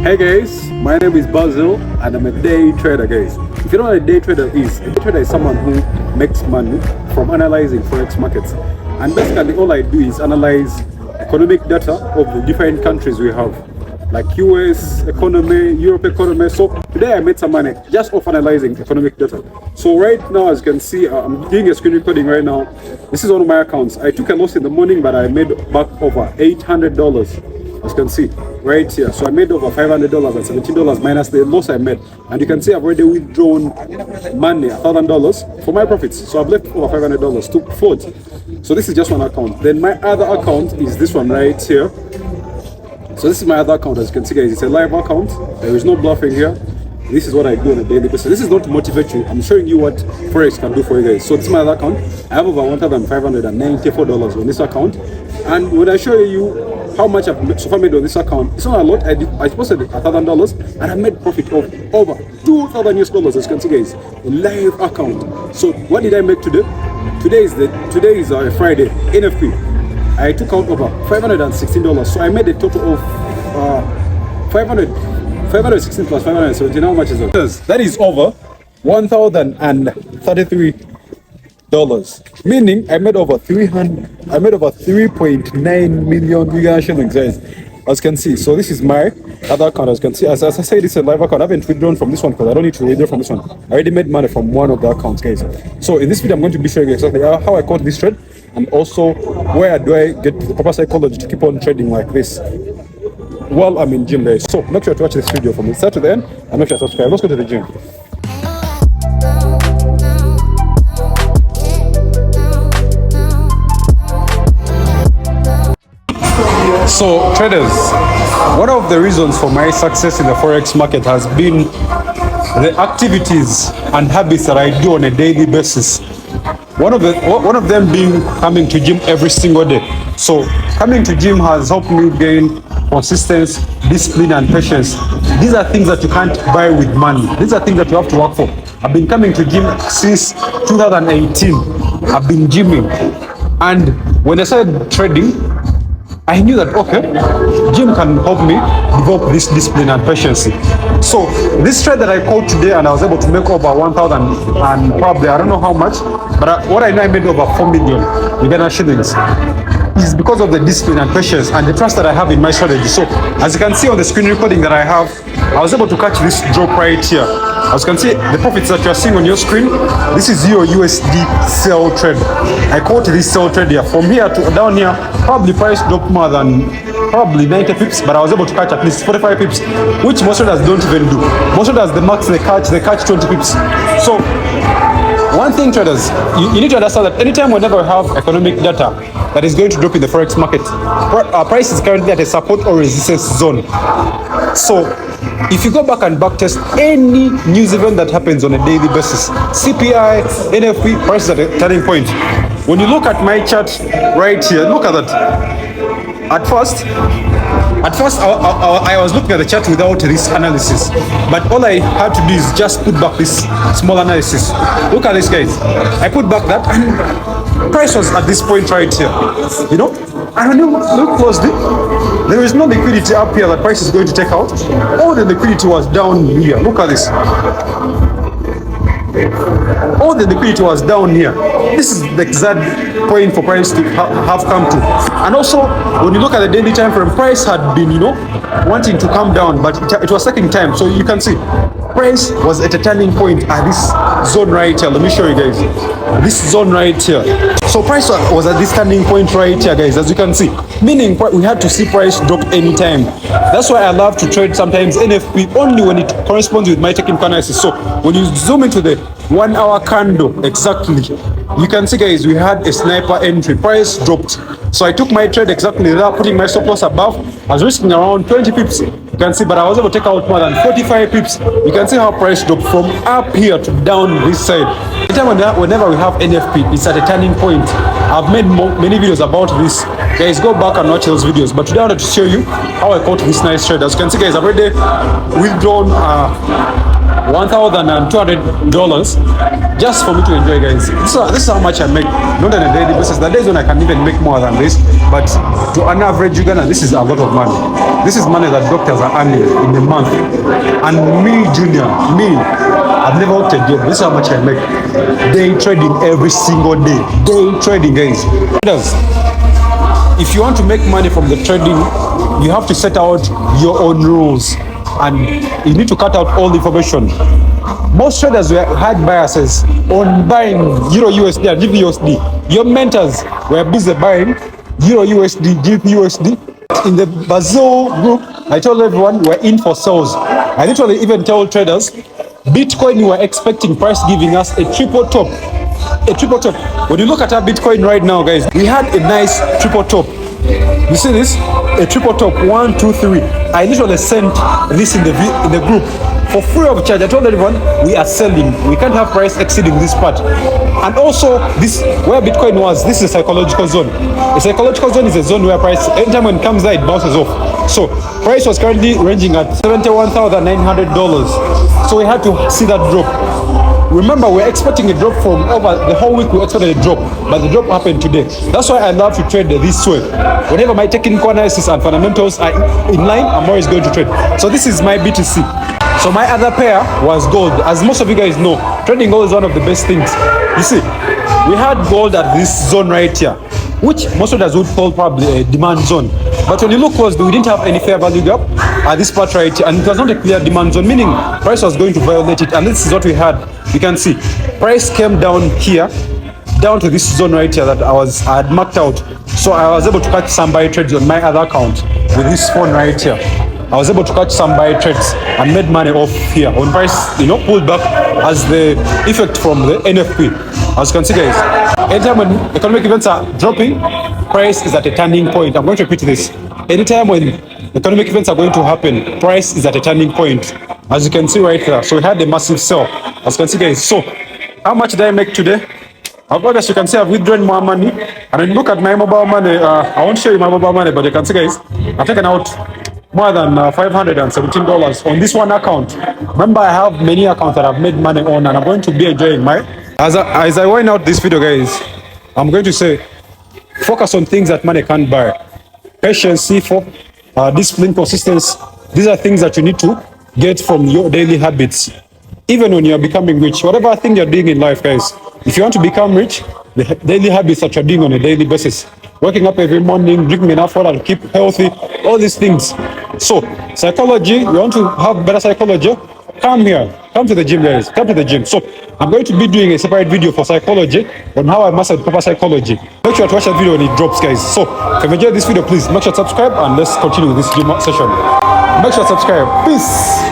Hey guys, my name is Basil and I'm a day trader, guys. If you know what a day trader is someone who makes money from analyzing Forex markets. And basically all I do is analyze economic data of the different countries we have, like US economy, Europe economy. So today I made some money just off analyzing economic data. So right now, as you can see, I'm doing a screen recording right now. This is one of my accounts. I took a loss in the morning, but I made back over $800. As you can see right here, so I made over $500 and $17 minus the loss I made, and you can see I've already withdrawn money, $1,000 for my profits. So I've left over $500 to float. So this is just one account. Then my other account is this one right here. So this is my other account. As you can see, guys, it's a live account. There is no bluffing here. This is what I do on a daily basis. This is not to motivate you. I'm showing you what Forex can do for you guys. So this is my other account. I have over $1,594 on this account, and when I show you how much I've so far made on this account, it's not a lot. I posted $1,000 and I made profit of over $2,000 as you can see, guys. A live account. So what did I make today? Today is Friday. NFP. I took out over $516. So I made a total of 516 plus 517. How much is it? That is over $1,033. Meaning I made over 3.9 million Uganda shillings, guys, as you can see. So this is my other account. As you can see, as I said, it's a live account. I haven't withdrawn from this one because I don't need to withdraw from this one. I already made money from one of the accounts, guys. So in this video, I'm going to be showing you exactly how I caught this trade, and also where do I get the proper psychology to keep on trading like this while I'm in gym, guys. So make sure to watch this video from the start to the end, and make sure to subscribe. Let's go to the gym. So traders, one of the reasons for my success in the Forex market has been the activities and habits that I do on a daily basis. One of them being coming to gym every single day. So coming to gym has helped me gain consistency, discipline, and patience. These are things that you can't buy with money. These are things that you have to work for. I've been coming to gym since 2018. I've been gymming, and when I started trading, I knew that, okay, gym can help me develop this discipline and patience. So this trade that I caught today, and I was able to make over 1,000 and probably, I don't know how much, but what I know, I made over 4 million Uganda shillings, is because of the discipline and patience and the trust that I have in my strategy. So as you can see on the screen recording that I have, I was able to catch this drop right here. As you can see, the profits that you are seeing on your screen, this is your USD sell trade. I caught this sell trade here. From here to down here, probably price dropped more than probably 90 pips, but I was able to catch at least 45 pips, which most traders don't even do. Most traders, the max they catch 20 pips. So one thing, traders, you need to understand that anytime whenever we have economic data that is going to drop in the Forex market, price is currently at a support or resistance zone. So if you go back and backtest any news event that happens on a daily basis, CPI, NFP, prices at a turning point. When you look at my chart right here, look at that. At first I was looking at the chart without this analysis, but all I had to do is just put back this small analysis. Look at this, guys. I put back that, and price was at this point right here, you know. And when you look closely, there is no liquidity up here that price is going to take out. All the liquidity was down here. Look at this. All the liquidity was down here. This is the exact point for price to have come to. And also, when you look at the daily time frame, price had been, wanting to come down, but it was taking time. So you can see, price was at a turning point at this zone right here. Let me show you guys. This zone right here. So price was at this turning point right here, guys, as you can see. Meaning we had to see price drop anytime. That's why I love to trade sometimes NFP only when it corresponds with my technical analysis. So when you zoom into the 1 hour candle exactly, you can see, guys, we had a sniper entry. Price dropped. So I took my trade exactly without putting my stop loss above. I was risking around 20 pips. You can see, but I was able to take out more than 45 pips. You can see how price dropped from up here to down this side. Whenever we have NFP, it's at a turning point. I've made many videos about this. Guys, go back and watch those videos. But today I wanted to show you how I caught this nice trade. As you can see, guys, I've already withdrawn $1,200 just for me to enjoy, guys. This is how much I make, not on a daily basis. The days when I can even make more than this, but to an average Uganda, this is a lot of money. This is money that doctors are earning in a month. And me, Junior, I've never worked a job. This is how much I make. Day trading every single day. Day trading, guys. Traders, if you want to make money from the trading, you have to set out your own rules. And you need to cut out all the information. Most traders were hard biases on buying Euro USD and GBP USD. Your mentors were busy buying Euro USD, GBP USD. In the Brazil group, I told everyone we're in for sales. I literally even told traders, Bitcoin, we were expecting price giving us a triple top. A triple top. When you look at our Bitcoin right now, guys, we had a nice triple top. You see this? A triple top, 1, 2, 3. I literally sent this in the group for free of charge. I told everyone we are selling. We can't have price exceeding this part. And also, this where Bitcoin was, this is a psychological zone. A psychological zone is a zone where price, anytime when it comes there, it bounces off. So price was currently ranging at $71,900. So we had to see that drop. Remember, we're expecting a drop from over the whole week. We expected a drop, but the drop happened today. That's why I love to trade this way. Whenever my technical analysis and fundamentals are in line, I'm always going to trade. So this is my BTC. So my other pair was gold. As most of you guys know, trading gold is one of the best things. You see, we had gold at this zone right here, which most of us would call probably a demand zone. But when you look closely, we didn't have any fair value gap at this part right here, and it was not a clear demand zone, meaning price was going to violate it. And this is what we had. You can see price came down here, down to this zone right here that I had marked out. So I was able to catch some buy trades on my other account with this phone right here. I was able to catch some buy trades and made money off here when price, pulled back as the effect from the NFP. As you can see, guys, anytime when economic events are dropping, price is at a turning point. I'm going to repeat this. Anytime when economic events are going to happen, price is at a turning point. As you can see right there. So we had a massive sell. As you can see, guys. So how much did I make today? As you can see, I've withdrawn more money. And when you look at my mobile money, I won't show you my mobile money, but you can see, guys, I've taken out more than $517 on this one account. Remember, I have many accounts that I've made money on, and I'm going to be enjoying my. As I wind out this video, guys, I'm going to say, focus on things that money can't buy. Patience, discipline, consistency. These are things that you need to get from your daily habits. Even when you're becoming rich, whatever thing you're doing in life, guys, if you want to become rich, the daily habits that you're doing on a daily basis, waking up every morning, drinking enough water to keep healthy, all these things. So, psychology, you want to have better psychology, come here, come to the gym, guys, come to the gym. So, I'm going to be doing a separate video for psychology on how I mastered proper psychology. Make sure to watch that video when it drops, guys. So, if you enjoyed this video, please make sure to subscribe and let's continue with this gym session. Make sure to subscribe. Peace.